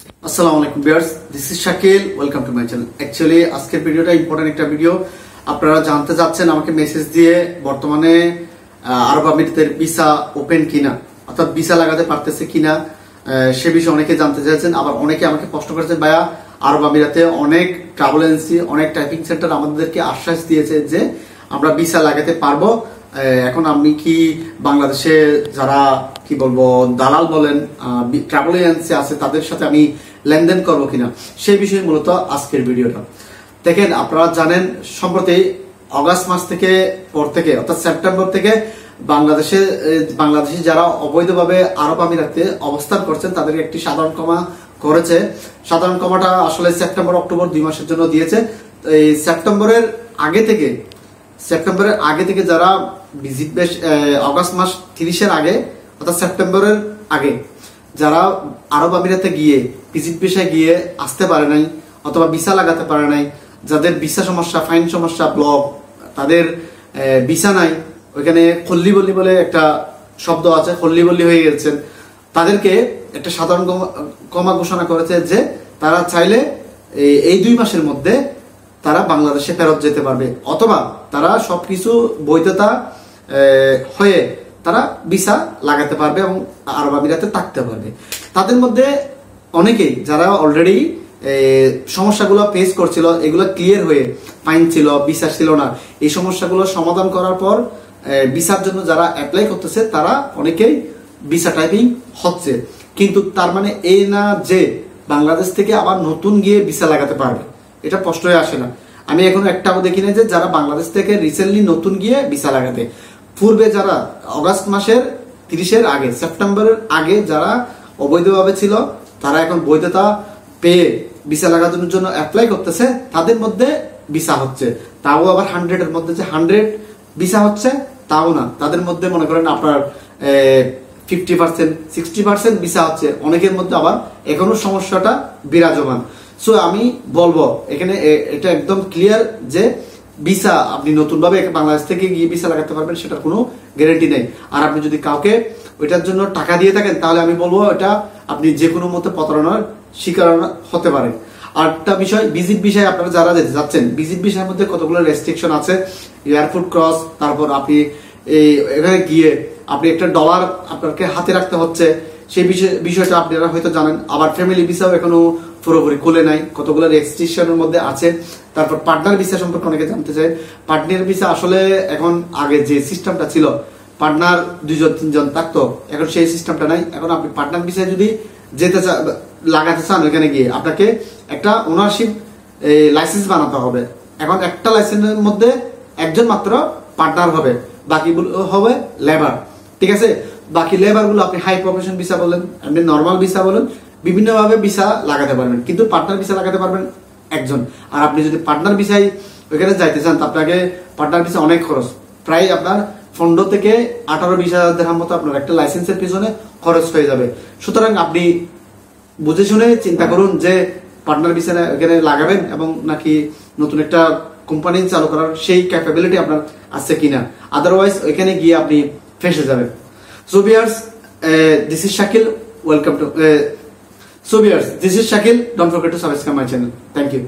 আসসালামু আলাইকুম viewers, this is Shakil. Welcome to my channel. Actually আজকের ভিডিওটা ইম্পর্টেন্ট একটা ভিডিও। আপনারা জানতে চাচ্ছেন আমাকে মেসেজ দিয়ে বর্তমানে আরব আমিরাতের ভিসা ওপেন কিনা, অর্থাৎ ভিসা লাগাতে পারতেছে কিনা, সে বিষয়ে অনেকে জানতে চাইছেন। আবার অনেকে আমাকে প্রশ্ন করেছেন, ভাইয়া আরব আমিরাতে অনেক ট্রাভেল এজেন্সি, অনেক টাইপিং সেন্টার আমাদেরকে আশ্বাস দিয়েছে যে আমরা ভিসা লাগাতে পারবো। এখন আমি কি বাংলাদেশে যারা কি বলবো দালাল বলেন ট্রাভেল এজেন্সি আছে তাদের সাথে আমি লেনদেন করবো কিনা, সেই বিষয়ে মূলত আজকের ভিডিওটা। দেখেন, আপনারা জানেন সম্প্রতি অগাস্ট মাস থেকে পর থেকে অর্থাৎ সেপ্টেম্বর থেকে বাংলাদেশি যারা অবৈধভাবে আরব আমিরাতে অবস্থান করছেন তাদেরকে একটি সাধারণ ক্ষমা করেছে। সাধারণ ক্ষমাটা আসলে সেপ্টেম্বর অক্টোবর 2 মাসের জন্য দিয়েছে। এই সেপ্টেম্বরের আগে থেকে যারা ভিজিট বেশ অগাস্ট মাস 30-এর আগে অর্থাৎ সেপ্টেম্বরের আগে যারা আরব আমিরাতে গিয়ে ভিজিট ভিসায় গিয়ে আসতে পারে নাই অথবা ভিসা লাগাতে পারে নাই, যাদের ভিসা সমস্যা, ফাইন সমস্যা, ব্লক, তাদের ভিসা নাই, ওইখানে খল্লি বল্লি বলে একটা শব্দ আছে, খল্লি বল্লি হয়ে গেছেন, তাদেরকে একটা সাধারণ ক্ষমা ঘোষণা করেছে যে তারা চাইলে এই 2 মাসের মধ্যে তারা বাংলাদেশে ফেরত যেতে পারবে অথবা তারা সবকিছু বৈধতা হয়ে তারা ভিসা লাগাতে পারবে এবং আরব আমিরাতে থাকতে পারবে। তাদের মধ্যে অনেকেই যারা অলরেডি সমস্যাগুলো ফেস করছিল, এগুলো ক্লিয়ার হয়ে ফাইন ছিল, ভিসা ছিল না, এই সমস্যাগুলো সমাধান করার পর ভিসার জন্য যারা অ্যাপ্লাই করতেছে তারা অনেকেই ভিসা টাইপিং হচ্ছে। কিন্তু তার মানে এই না যে বাংলাদেশ থেকে আবার নতুন গিয়ে ভিসা লাগাতে পারবে, এটা প্রশ্নই আসে না। আমি এখনো একটাও দেখি না যে যারা বাংলাদেশ থেকে রিসেন্টলি নতুন গিয়ে ভিসা লাগাতে, পূর্বে যারা অগাস্ট মাসের 30-এর আগে, সেপ্টেম্বরের আগে যারা অবৈধভাবে ছিল তারা এখন বৈধতা পেয়ে ভিসা লাগানোর জন্য অ্যাপ্লাই করতেছে, তাদের মধ্যে ভিসা হচ্ছে। তাও আবার 100-এর মধ্যে যে 100 ভিসা হচ্ছে তাও না, তাদের মধ্যে মনে করেন আপনার 50%, 60% ভিসা হচ্ছে। অনেকের মধ্যে আবার এখনো সমস্যাটা বিরাজমান। সো আমি বলবো এখানে এটা একদম ক্লিয়ার যে ভিসা আপনি নতুন ভাবে বাংলাদেশ থেকে গিয়ে ভিসা লাগাতে পারবেন সেটার কোনো গ্যারান্টি নেই। আর আপনি যদি কাউকে ওইটার জন্য টাকা দিয়ে থাকেন তাহলে আমি বলবো এটা আপনি যে কোনো মতে প্রতারণার শিকার হতে পারেন। আর একটা বিষয়, ভিজিট বিষয়ে আপনারা যারা যেতে যাচ্ছেন, ভিজিট বিষয়ের মধ্যে কতগুলো রেস্ট্রিকশন আছে। এয়ারপোর্ট ক্রস, তারপর আপনি এখানে গিয়ে আপনি একটা ডলার আপনাকে হাতে রাখতে হচ্ছে, সেই বিষয়টা আপনারা হয়তো জানেন। আবার ফ্যামিলি ভিসাও এখনো পুরোপুরি খুলে নাই, কতগুলো রেস্ট্রিকশনের মধ্যে আছে। তারপর পার্টনার ভিসা সম্পর্কে অনেকে জানতে চায়। পার্টনার ভিসা আসলে এখন আগে যে সিস্টেমটা ছিল, পার্টনার 2-3 থাকতো, এখন সেই সিস্টেমটা নাই। এখন আপনি পার্টনার ভিসায় যদি যেতে লাগাতে চান, ওইখানে গিয়ে আপনাকে একটা ওনারশিপ লাইসেন্স বানাতে হবে। এখন একটা লাইসেন্সের মধ্যে একজন মাত্র পার্টনার হবে, বাকিগুলো হবে লেবার। ঠিক আছে, বাকি লেবার গুলো আপনি হাই প্রফেশন ভিসা বলেন, আপনি নর্মাল ভিসা বলেন, বিভিন্ন ভাবে ভিসা লাগাতে পারবেন, কিন্তু পার্টনার ভিসা লাগাতে পারবেন একজন। আর আপনি যদি পার্টনার ভিসায় ওইখানে যাইতে চান, আপনাকে পার্টনার ভিসা অনেক খরচ, প্রায় আপনার 15 থেকে 18-20 হাজার দিরহাম মতো আপনার একটা লাইসেন্সের পিছনে খরচ হয়ে যাবে। সুতরাং আপনি বুঝে শুনে চিন্তা করুন যে পার্টনার ভিসা ওখানে লাগাবেন এবং নাকি নতুন একটা কোম্পানি চালু করার সেই ক্যাপাবিলিটি আপনার আছে কিনা, আদারওয়াইজ ওইখানে গিয়ে আপনি ফেসে যাবেন। So viewers, this is Shakil, welcome to So viewers, this is Shakil. Don't forget to subscribe my channel. Thank you.